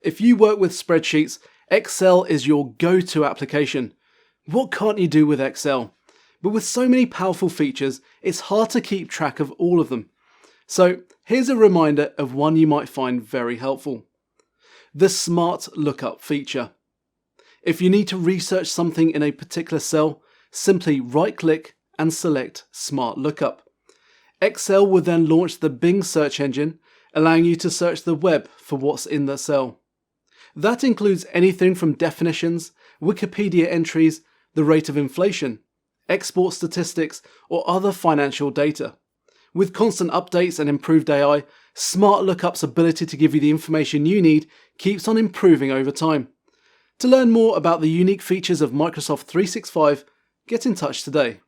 If you work with spreadsheets, Excel is your go-to application. What can't you do with Excel? But with so many powerful features, it's hard to keep track of all of them. So here's a reminder of one you might find very helpful. The Smart Lookup feature. If you need to research something in a particular cell, simply right-click and select Smart Lookup. Excel will then launch the Bing search engine, allowing you to search the web for what's in the cell. That includes anything from definitions, Wikipedia entries, the rate of inflation, export statistics, or other financial data. With constant updates and improved AI, Smart Lookup's ability to give you the information you need keeps on improving over time. To learn more about the unique features of Microsoft 365, get in touch today.